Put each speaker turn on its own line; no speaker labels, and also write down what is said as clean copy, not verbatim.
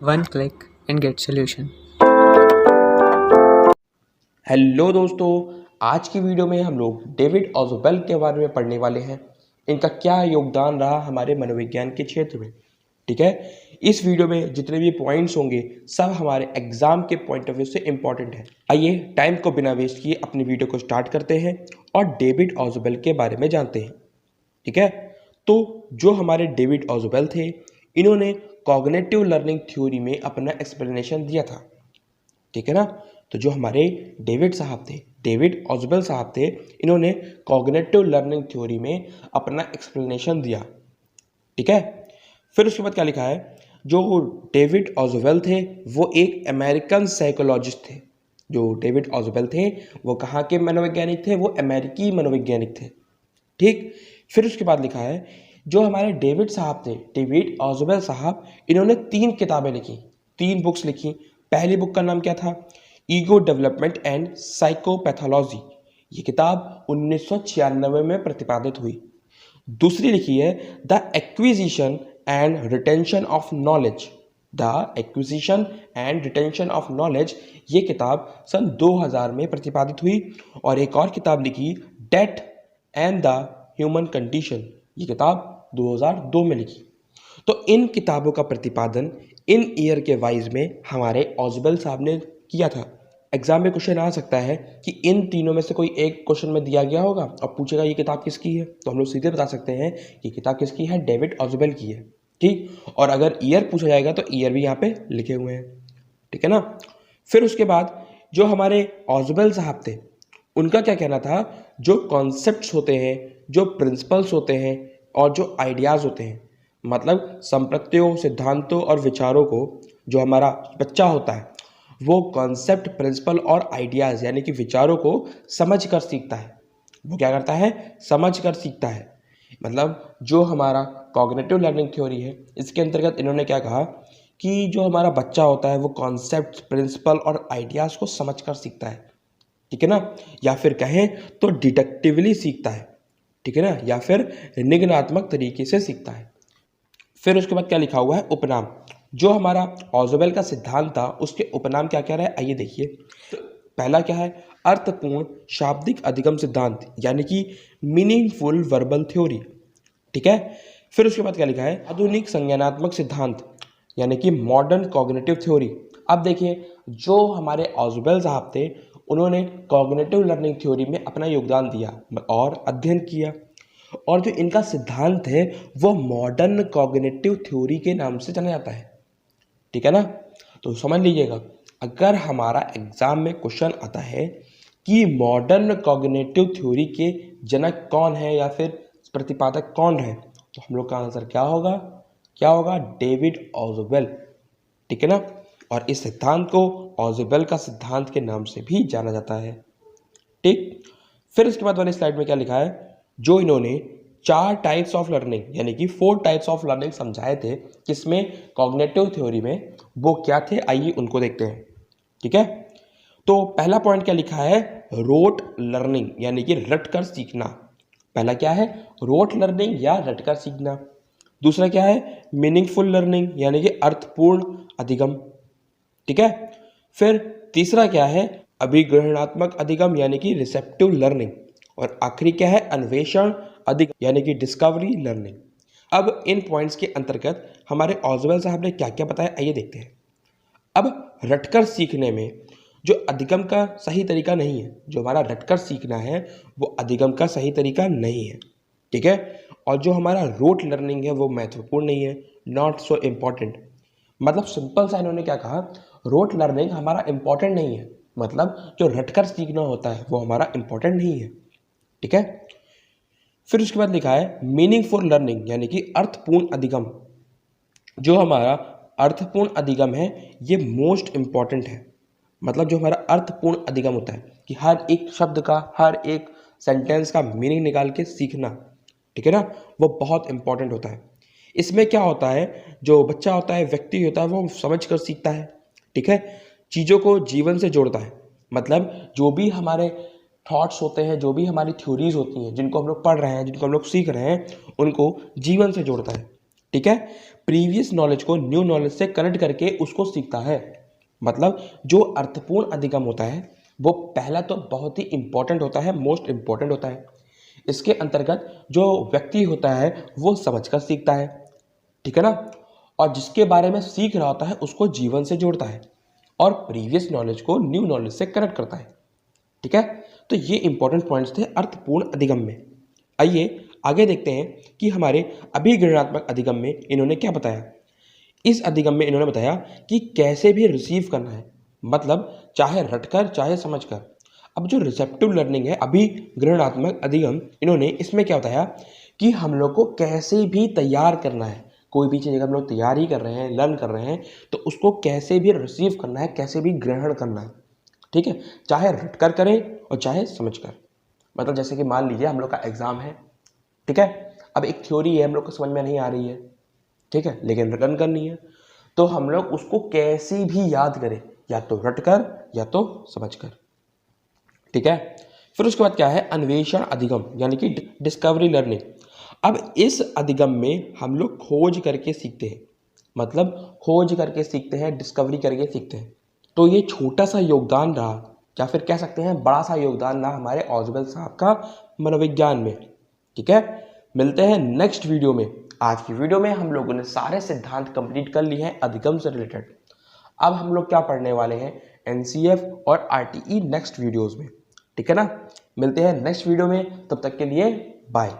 One click and get solution.
Hello दोस्तों, आज की वीडियो में हम लोग डेविड ऑज़ोवेल के बारे में पढ़ने वाले हैं। इनका क्या योगदान रहा हमारे मनोविज्ञान के क्षेत्र में। ठीक है, इस वीडियो में जितने भी पॉइंट्स होंगे सब हमारे एग्जाम के पॉइंट ऑफ व्यू से इम्पॉर्टेंट है। आइए टाइम को बिना वेस्ट किए अपनी वीडियो को स्टार्ट करते हैं और डेविड ऑज़ोवेल के बारे में जानते हैं। ठीक है, तो जो हमारे डेविड ऑज़ोवेल थे, इन्होंने कॉग्निटिव लर्निंग थ्योरी में अपना एक्सप्लेनेशन दिया था। ठीक है ना, तो जो हमारे डेविड ऑज़ोवेल साहब थे, इन्होंने कॉग्निटिव लर्निंग थ्योरी में अपना एक्सप्लेनेशन दिया। ठीक है, फिर उसके बाद क्या लिखा है, जो डेविड ऑज़ोवेल थे वो एक अमेरिकन साइकोलॉजिस्ट थे। जो डेविड ऑज़ोवेल थे वो कहाँ के मनोवैज्ञानिक थे? वो अमेरिकी मनोवैज्ञानिक थे। ठीक, फिर उसके बाद लिखा है, जो हमारे डेविड ऑज़ोवेल साहब, इन्होंने 3 किताबें लिखी, 3 बुक्स लिखी। पहली बुक का नाम क्या था? Ego development and psychopathology. ये किताब 1996 में प्रतिपादित हुई। दूसरी लिखी है the acquisition and retention of knowledge. ये किताब सन 2000 में प्रतिपादित हुई। और एक और किताब लिखी, death and the human condition. ये किताब 2002 में लिखी। तो इन किताबों का प्रतिपादन इन ईयर के वाइज में हमारे ऑज़ोवेल साहब ने किया था। एग्जाम में क्वेश्चन आ सकता है कि इन तीनों में से कोई एक क्वेश्चन में दिया गया होगा और पूछेगा ये किताब किसकी है, तो हम लोग सीधे बता सकते हैं कि किताब किसकी है, डेविड ऑज़ोवेल की है। ठीक, और अगर ईयर पूछा जाएगा तो ईयर भी यहाँ पे लिखे हुए हैं। ठीक है ना, फिर उसके बाद जो हमारे ऑज़ोवेल साहब थे, उनका क्या कहना था, जो कॉन्सेप्ट्स होते हैं, जो प्रिंसिपल्स होते हैं और जो आइडियाज़ होते हैं, मतलब संप्रत्यों, सिद्धांतों और विचारों को जो हमारा बच्चा होता है वो कॉन्सेप्ट, प्रिंसिपल और आइडियाज़ यानी कि विचारों को समझ कर सीखता है। वो क्या करता है? समझ कर सीखता है। मतलब जो हमारा कॉग्निटिव लर्निंग थ्योरी है, इसके अंतर्गत इन्होंने क्या कहा कि जो हमारा बच्चा होता है वो कॉन्सेप्ट, प्रिंसिपल और आइडियाज़ को समझ कर सीखता है। ठीक है ना, या फिर कहें तो डिडक्टिवली सीखता है। ठीक है ना, या फिर निगमनात्मक तरीके से सीखता है। फिर उसके बाद क्या लिखा हुआ है, उपनाम। जो हमारा ऑज़ोवेल का सिद्धांत था उसके उपनाम क्या क्या रहे, आइए देखिए। तो पहला क्या है, अर्थपूर्ण शाब्दिक अधिगम सिद्धांत, यानी कि मीनिंगफुल वर्बल थ्योरी। ठीक है, फिर उसके बाद क्या लिखा है, आधुनिक संज्ञानात्मक सिद्धांत, यानी कि मॉडर्न कॉग्निटिव थ्योरी। अब देखिए, जो हमारे ऑज़ोवेल साहब थे, उन्होंने कॉग्निटिव लर्निंग थ्योरी में अपना योगदान दिया और अध्ययन किया, और जो इनका सिद्धांत है वो मॉडर्न कॉग्निटिव थ्योरी के नाम से जाना जाता है। ठीक है ना, तो समझ लीजिएगा, अगर हमारा एग्जाम में क्वेश्चन आता है कि मॉडर्न कॉग्निटिव थ्योरी के जनक कौन है या फिर प्रतिपादक कौन है, तो हम लोग का आंसर क्या होगा? डेविड ऑज़ोवेल। ठीक है ना, और इस सिद्धांत को ऑज़ोवेल का सिद्धांत के नाम से भी जाना जाता है। ठीक, फिर इसके बाद वाले स्लाइड में क्या लिखा है, जो इन्होंने 4 टाइप्स ऑफ लर्निंग यानी कि 4 टाइप्स ऑफ लर्निंग समझाए थे, किसमें? कॉग्निटिव थ्योरी में। वो क्या थे, आइए उनको देखते हैं। ठीक है, तो पहला पॉइंट क्या लिखा है, रोट लर्निंग, यानी कि रट कर सीखना। पहला क्या है, रोट लर्निंग या रट कर सीखना। दूसरा क्या है, मीनिंगफुल लर्निंग, यानी कि अर्थपूर्ण अधिगम। ठीक है, फिर तीसरा क्या है, अभिग्रहणात्मक अधिगम, यानी कि रिसेप्टिव लर्निंग। और आखिरी क्या है, अन्वेषण अधिगम, यानी कि डिस्कवरी लर्निंग। अब इन पॉइंट्स के अंतर्गत हमारे ऑज़ोवेल साहब ने क्या क्या बताया, आइए देखते हैं। अब रटकर सीखने में जो अधिगम का सही तरीका नहीं है, जो हमारा रटकर सीखना है वो अधिगम का सही तरीका नहीं है। ठीक है, और जो हमारा रोट लर्निंग है वो महत्वपूर्ण नहीं है, नॉट सो इम्पॉर्टेंट। मतलब सिंपल सा इन्होंने क्या कहा, रोट लर्निंग हमारा इम्पॉर्टेंट नहीं है, मतलब जो रटकर सीखना होता है वो हमारा इम्पॉर्टेंट नहीं है। ठीक है, फिर उसके बाद लिखा है मीनिंगफुल लर्निंग, यानी कि अर्थपूर्ण अधिगम। जो हमारा अर्थपूर्ण अधिगम है ये मोस्ट इम्पॉर्टेंट है। मतलब जो हमारा अर्थपूर्ण अधिगम होता है कि हर एक शब्द का, हर एक सेंटेंस का मीनिंग निकाल के सीखना, ठीक है ना, वो बहुत इंपॉर्टेंट होता है। इसमें क्या होता है, जो बच्चा होता है, व्यक्ति होता है, वो समझ कर सीखता है। ठीक है, चीज़ों को जीवन से जोड़ता है। मतलब जो भी हमारे थॉट्स होते हैं, जो भी हमारी थ्योरीज होती हैं, जिनको हम लोग पढ़ रहे हैं, जिनको हम लोग सीख रहे हैं, उनको जीवन से जोड़ता है। ठीक है। प्रीवियस नॉलेज को न्यू नॉलेज से कनेक्ट करके उसको सीखता है। मतलब जो अर्थपूर्ण अधिगम होता है वो पहला तो बहुत ही इंपॉर्टेंट होता है, मोस्ट इंपॉर्टेंट होता है। इसके अंतर्गत जो व्यक्ति होता है वो समझकर सीखता है, ठीक है ना, और जिसके बारे में सीख रहा होता है उसको जीवन से जोड़ता है और प्रीवियस नॉलेज को न्यू नॉलेज से कनेक्ट करता है, ठीक है। तो ये इंपॉर्टेंट पॉइंट्स थे अर्थपूर्ण अधिगम में। आइए आगे देखते हैं कि हमारे अभिगणनात्मक अधिगम में इन्होंने क्या बताया। इस अधिगम में इन्होंने बताया कि कैसे भी रिसीव करना है, मतलब चाहे रटकर चाहे समझकर। अब जो रिसेप्टिव लर्निंग है अभिग्रहणात्मक अधिगम, इन्होंने इसमें क्या बताया कि हम लोग को कैसे भी तैयार करना है। कोई भी चीज़ अगर हम लोग तैयार ही कर रहे हैं, लर्न कर रहे हैं, तो उसको कैसे भी रिसीव करना है, कैसे भी ग्रहण करना है, ठीक है। चाहे रटकर करें और चाहे समझकर। मतलब जैसे कि मान लीजिए हम लोग का एग्जाम है, ठीक है। अब एक थ्योरी है हम लोग को समझ में नहीं आ रही है, ठीक है, लेकिन रिटर्न करनी है, तो हम लोग उसको कैसे भी याद करें, या तो रटकर या तो समझकर, ठीक है। फिर उसके बाद क्या है, अन्वेषण अधिगम यानी कि डिस्कवरी लर्निंग। अब इस अधिगम में हम लोग खोज करके सीखते हैं, मतलब खोज करके सीखते हैं, डिस्कवरी करके सीखते हैं। तो ये छोटा सा योगदान रहा, या फिर कह सकते हैं बड़ा सा योगदान रहा हमारे ऑजबल साहब का मनोविज्ञान में, ठीक है। मिलते हैं नेक्स्ट वीडियो में। आज की वीडियो में हम लोगों ने सारे सिद्धांत कंप्लीट कर लिए हैं अधिगम से रिलेटेड। अब हम लोग क्या पढ़ने वाले हैं, एनसीएफ और आरटीई नेक्स्ट वीडियोस में, ठीक है ना। मिलते हैं नेक्स्ट वीडियो में, तब तक के लिए बाय।